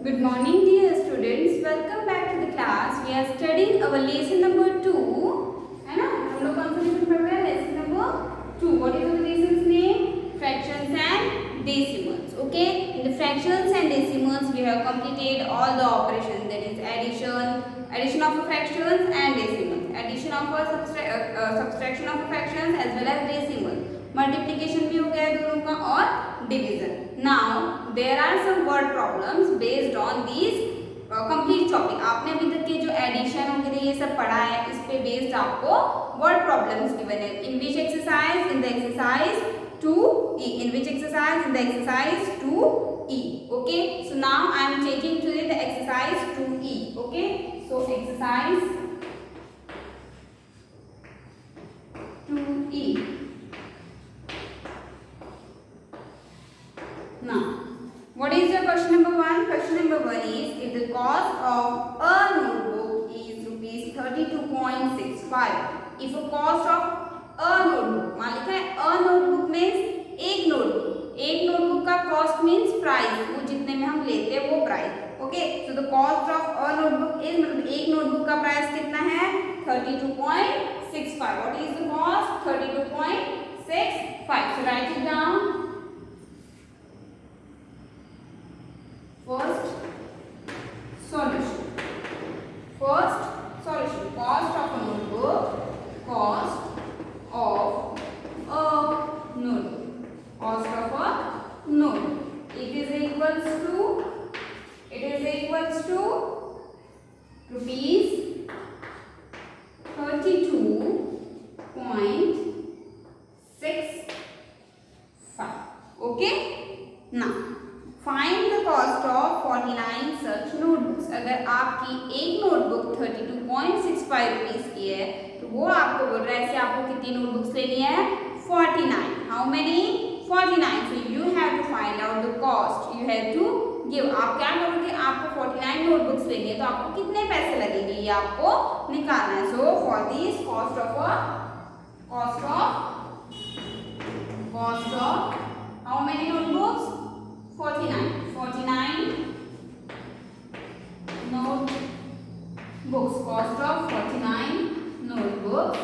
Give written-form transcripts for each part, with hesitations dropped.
Good morning, dear students. Welcome back to the class. We are studying our lesson number 2. है ना? हम लोग कौन सा लेसन पढ़ रहे हैं? Lesson number 2. What is the lesson's name? Fractions and decimals. Okay. In the fractions and decimals, we have completed all the operations. That is addition of fractions and decimals, addition of subtraction of fractions as well as decimals. Multiplication भी हो गया दोनों का और division. Now there are some word problems based on these complete topic. आपने अभी तक के जो एडिशन वगैरह ये सब पढ़ा है इस पे बेस्ड आपको वर्ड प्रॉब्लम्स गिवन है. In which exercise? In the exercise 2E. In which exercise? In the exercise 2E. Okay. So now I am taking today the exercise 2E. Okay. So exercise 2E. Now, what is your question number 1? Question number 1 is, if the cost of a notebook is rupees 32.65. If a cost of a notebook, मान लिखा है a notebook means एक notebook का cost means price, वो जितने में हम लेते हैं वो price. Okay, so the cost of a notebook is मतलब एक नोटबुक का प्राइस कितना है 32.65. What is the cost? 32.65. So write it down. First solution. Cost of a notebook. Cost of a notebook. It is equals to rupees 32.65. Okay. Now find the cost of 49 such notebooks. अगर आपकी एक notebook 32.65 rupees की है तो वो आपको बोल रहा है कि आपको कितनी नोटबुक्स लेनी है 49. How many 49. So you have to find out the cost. You have to give. आप क्या करोगे? आपको 49 नोटबुक्स लेनी है तो आपको कितने पैसे लगेंगे ये आपको निकालना है. So for this cost of how many notebooks 49 notebooks. Cost of 49 notebooks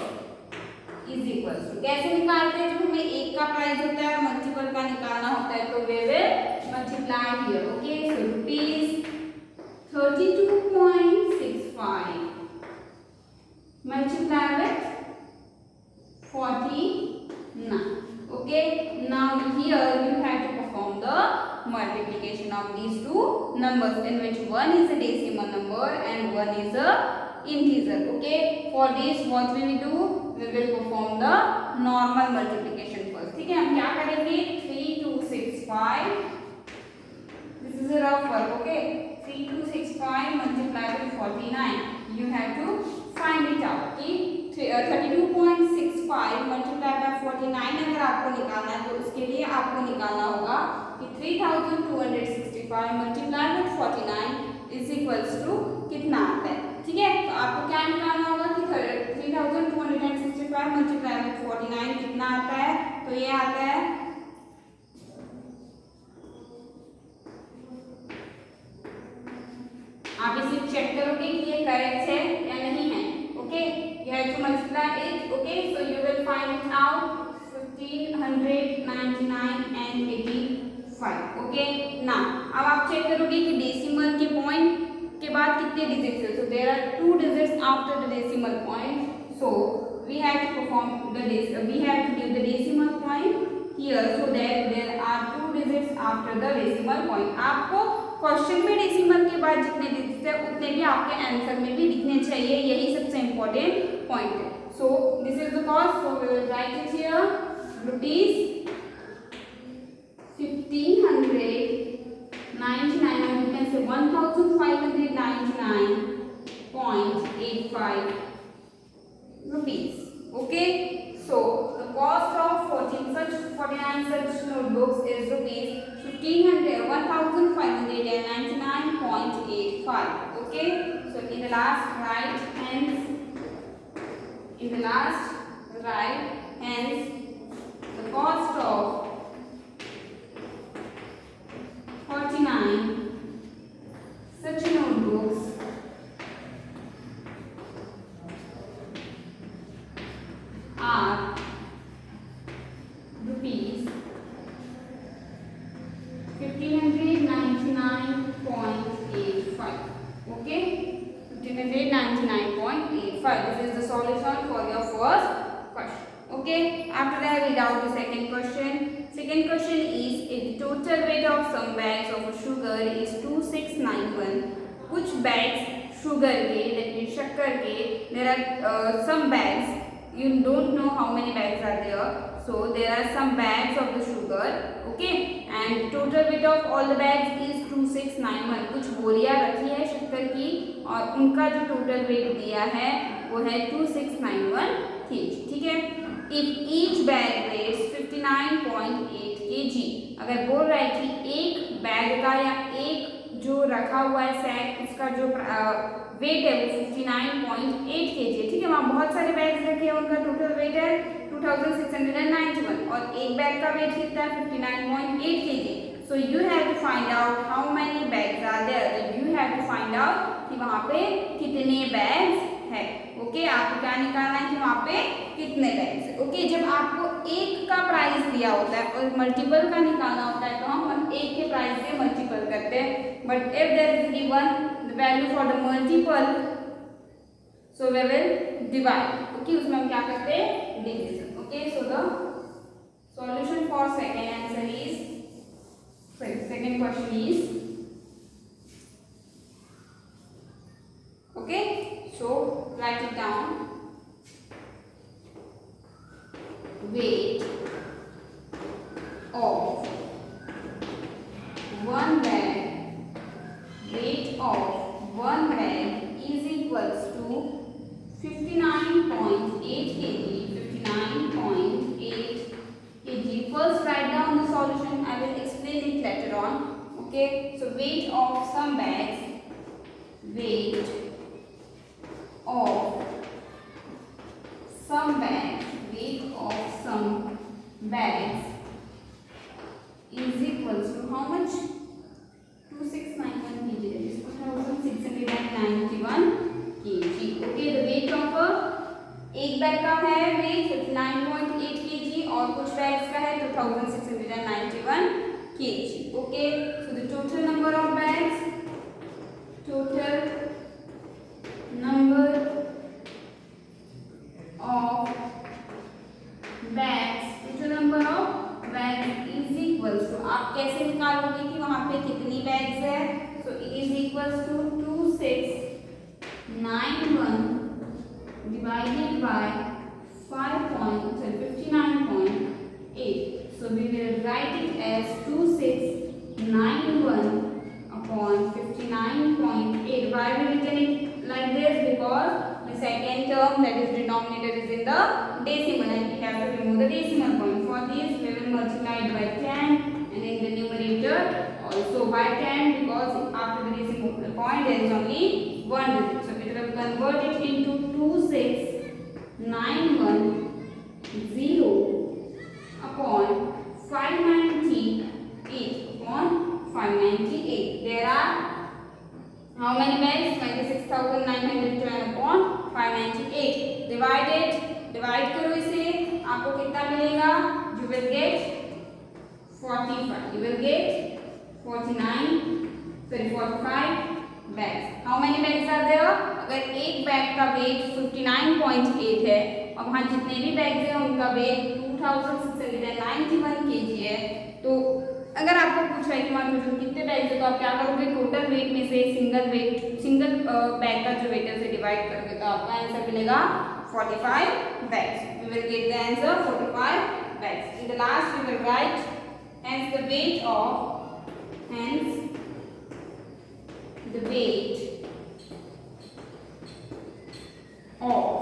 is equals to, कैसे निकालते हैं? जब हमें एक का प्राइस होता है मल्टीपल का निकालना होता है तो we will multiply here. Okay. So rupees 32.65 multiply with 49. Okay. Now here you have to perform the multiplication of these two numbers in which one is a decimal number and one is a integer. Okay. For this what we will do? We will perform the normal multiplication first. ठीक है. हम क्या करेंगे? 3265. This is a rough work. Okay. 3265 multiply with 49. You have to find it out. Okay. 32.65 multiply by 49 अगर आपको निकालना है तो उसके लिए आपको निकालना होगा कि 3265 multiply with 49 is equals to कितना आता है. ठीक है. तो आपको क्या निकालना होगा कि 3265 multiply with 49 कितना आता है? तो ये आता है आप इसे चेक करोगे कि ये करेक्ट है या नहीं है. Okay. You have to multiply it. Okay. So you will find it out 1599 and 85. Okay. Now अब आप चेक करोगे कि डेसिमल के पॉइंट के बाद कितने डिजिट्स है. So there are 2 digits after the decimal point. So we have to give the decimal point here so that there are 2 digits after the decimal point. आपको क्वेश्चन में decimal के बाद जितने डिजिट्स है उतने भी आपके आंसर में भी दिखने चाहिए. यही सबसे इम्पोर्टेंट पॉइंट है. So this is the cost. So we will write it here. Rupees 1599 or you can say 1599.85 rupees. Okay. So the cost of 49 such notebooks is rupees 1599.85. Okay. So in the last write hence the cost of 49 1599.85. Okay, 1599.85. This is the solution for your first question. Okay, after that read out the second question. Second question is, if the total weight of some bags of sugar is 2691, कुछ bags sugar के, that means शक्कर के, there are some bags, you don't know how many bags are there, so there are some bags of the sugar, okay, and total weight of all the bags is 2691. कुछ बोरियां रखी है शक्कर की और उनका जो टोटल वेट दिया है वो है 2691 kg. ठीक है, if each bag weighs 59.8 kg, अगर बोल रहा है कि एक बैग का या एक जो रखा हुआ है सैक उसका जो वेट है वो 59.8 kg है. ठीक है, वहाँ बहुत सारे बैग्स रखे हैं, उनका टोटल वेट है 2691 और एक बैग का वेट कितना है 59.8 kg. So you have to find out how many bags are there. You have to find out कि वहाँ पे कितने बैग्स है. ओके, आपको क्या निकालना है कि वहाँ पे कितने बैग्स है. ओके, जब आपको एक का प्राइस दिया होता है और मल्टीपल का निकालना होता है तो हम एक के प्राइस से मल्टीपल करते हैं. But if there is given the value for the multiple, so we will divide. Okay, उसमें हम क्या करते हैं, division. Okay, so the solution for second answer is, second question is, okay, so write it down. Weight of one bag, weight of one bag is equals to 59.8 kg. 59.8 kg. First write down the solution. I will explain it later on. Okay, so weight of some bags, weight of some bags, weight of some bags is equals to how much? 2691 kg. That is 2691 kg. Okay, the weight of एक bag का है wait 59.8 kg और कुछ bags का है 2691 kg. Okay, so the total number of bags, total number of bags, total number of bags is equals to, आप कैसे निकालोगे कि वहां पे कितनी बैग्स है. So it is equals to 2691 divided by 59.8. So we will write it as 2691 upon 59.8. Why we written it like this? Because the second term, that is denominator, is in the decimal and we have to remove the decimal point. For this we will multiply it by 10 and in the numerator also by 10, because after the decimal point there is only one digit. So it will convert it into 2691 upon 598 upon 598. There are how many bags? 26,912 upon 598. Divide करो इसे, आपको कितना मिलेगा? You will get 45. You will get 45 bags. How many bags are there? अगर एक bag का wait 59.8 है और वहाँ जितने भी बैग्स हैं उनका वेट 2691 kg है, तो अगर आपको पूछा है कि वहाँ टोटल कितने बैग्स है तो आप क्या करोगे? टोटल वेट में से सिंगल बैग का जो वेट है उसे डिवाइड करोगे तो आपका आंसर मिलेगा 45 bags. We will get the answer 45 bags. In the last we will write hence the weight of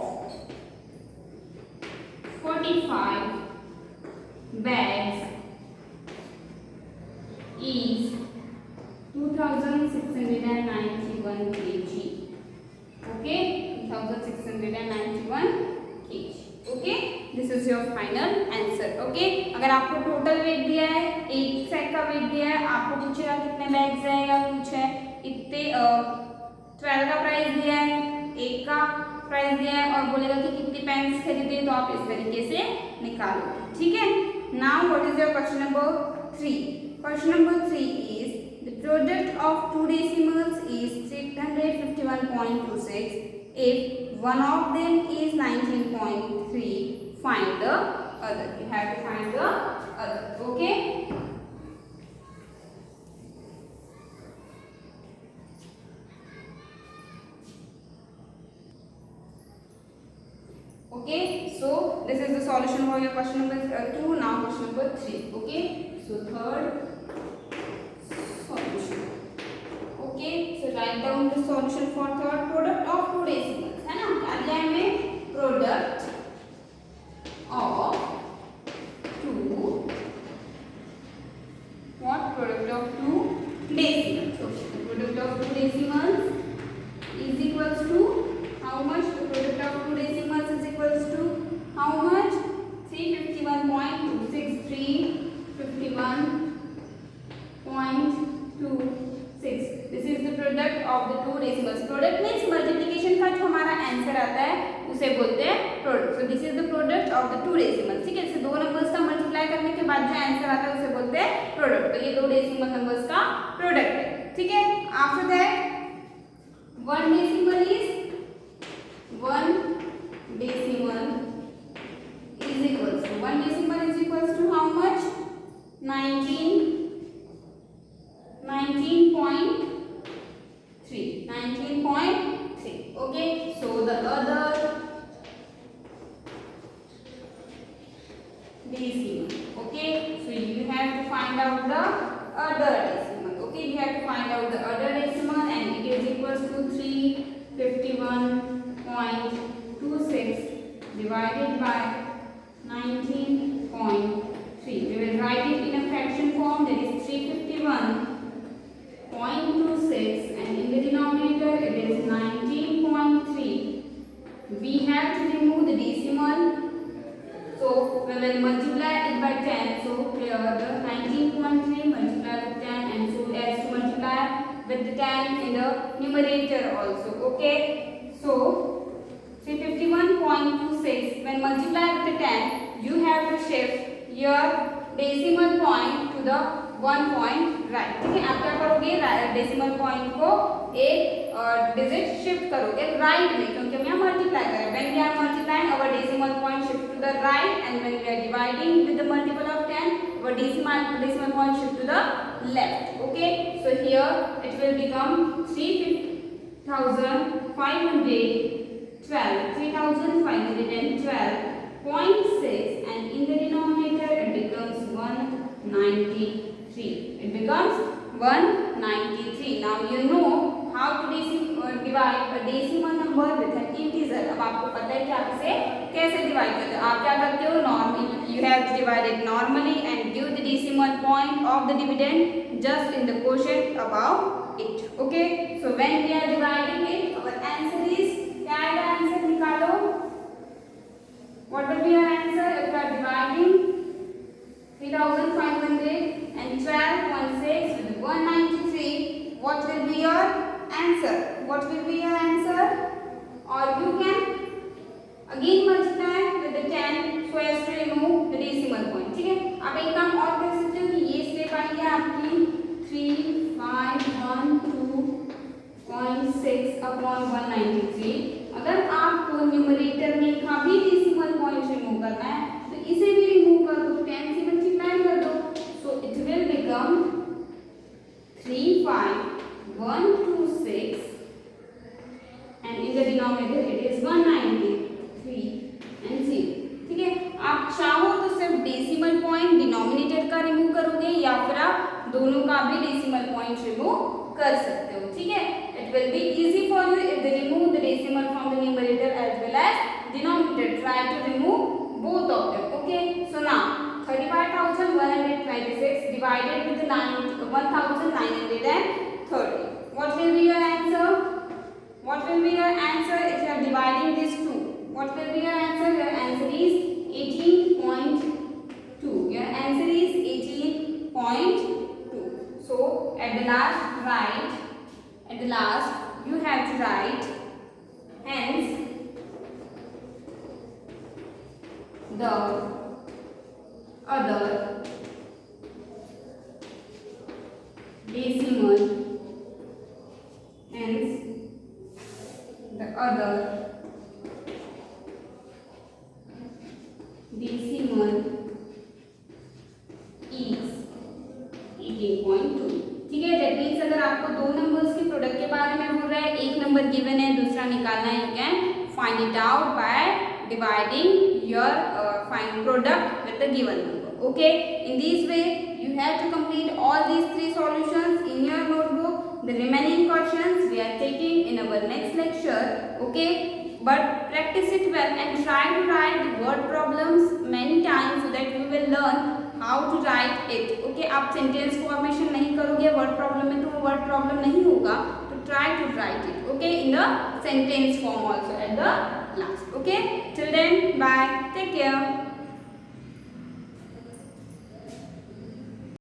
45 bags is 2691 kg. Okay, 2691 kg. Okay, this is your final answer. Okay, अगर आपको total weight दिया है, एक set का wait दिया है, आपको पूछेगा कितने बैग्स है या कुछ है, इतने 12 का प्राइस दिया है, एक का प्राइस दिया है और बोलेगा कि कितनी पेन्स खरीदे, तो आप इस तरीके से निकालोगे. ठीक है. Now what is your question number 3? Question number 3 is the product of two decimals is 351.26. If one of them is 19.3, find the other. You have to find the other. Okay. Okay, so this is the solution for your question number 2. Now question number 3. Okay, so third solution. Okay, so write down the solution for third. Product of two decimals है ना, क्या दिया है हमें? Product of two, what? Product of two decimals. So the product of two decimals is equals to how much? The product of two decimals is equals to how much? 351.26. 351.26. This is the product of the two decimals. Product means multiplication का जो हमारा answer आता है उसे बोलते हैं product. So this is the product of the two decimals. ठीक है, जैसे दो नंबर्स का मल्टीप्लाई करने के बाद जो आंसर आता है उसे बोलते हैं प्रोडक्ट. तो ये दो डेसिमल नंबर्स का प्रोडक्ट है. ठीक है, after that one decimal is equals to how much? 19.3. Okay, so the other decimal. Okay, so you have to find out the other decimal. Okay, you have to find out the other decimal, and it is equals to 351.26 divided by 19.3. We will write it in a fraction form, that is 351.26, and in the denominator it is 19.3. We have to remove the decimal, so we will multiply it by 10. So here the 19.3 multiply with 10, and so as to multiply with the 10 in the numerator also. Okay, so 351.26 when multiplied with the 10, you have to shift your decimal point to the 1 point right. ठीक है, आप क्या करोगे? Decimal point को एक digit shift करोगे right में, क्योंकि हम यहाँ मल्टीप्लाई कर रहे हैं. When we are multiplying our decimal point shift to the right, and when we are dividing with the multiple of 10, our decimal point shift to the left. Okay, so here it will become 3,512.6, and in the denominator it becomes 193. It becomes 193. Now you know how to divide a decimal number with an integer. अब आपको पता है कि आप इसे कैसे divide करते हो. आप क्या करते हो? Normally you have to divide it normally and give the decimal point of the dividend just in the quotient above it. Okay, so when we are dividing it, our answer is, क्या आएगा answer? निकालो. What will be your answer if you are dividing 3,512.6 with 193? What will be your answer? What will be your answer? Or you can again multiply with the 10 so as to remove the decimal point. ठीक है, आप एक काम और कर सकते हो कि ये स्टेप आई है आपकी 3,512.6 अपॉन 193. अगर आपको न्यूमरेटर में का भी डेसिमल पॉइंट रिमूव करना है तो इसे भी रिमूव कर दो, 10 से मल्टीप्लाई कर दो. So it will become 35126, and in the denominator it is 193 and 0. ठीक है, आप चाहो तो सिर्फ डेसिमल पॉइंट डिनोमिनेटर का रिमूव करोगे, या फिर आप दोनों का भी डेसिमल पॉइंट रिमूव कर सकते हो. ठीक है, it will be easy for you if they remove the decimal from the numerator as well as denominator. Try to remove both of them. Okay, so now 35,126 divided with the 1,930. What will be your answer? What will be your answer if you are dividing these two? What will be your answer? Your answer is 18.2. Your answer is 18.2. So at the last you have to write, hence the other decimal, hence the other decimal is 18.2. ठीक है, that means अगर आपको दो numbers के product के बारे में बोल रहा है, एक नंबर गिवन है, दूसरा निकालना है, you can find it out by dividing your find product with the given number. Okay, in this way you have to complete all these three solutions in your notebook. The remaining questions we are taking in our next lecture. Okay, but practice it well and try to write the word problems many times so that you will learn how to write it. Okay, आप sentence formation नहीं करोगे word problem में तो word problem नहीं होगा, तो try to write it. Okay, in the sentence form also at the last. Okay, till then, bye, take care.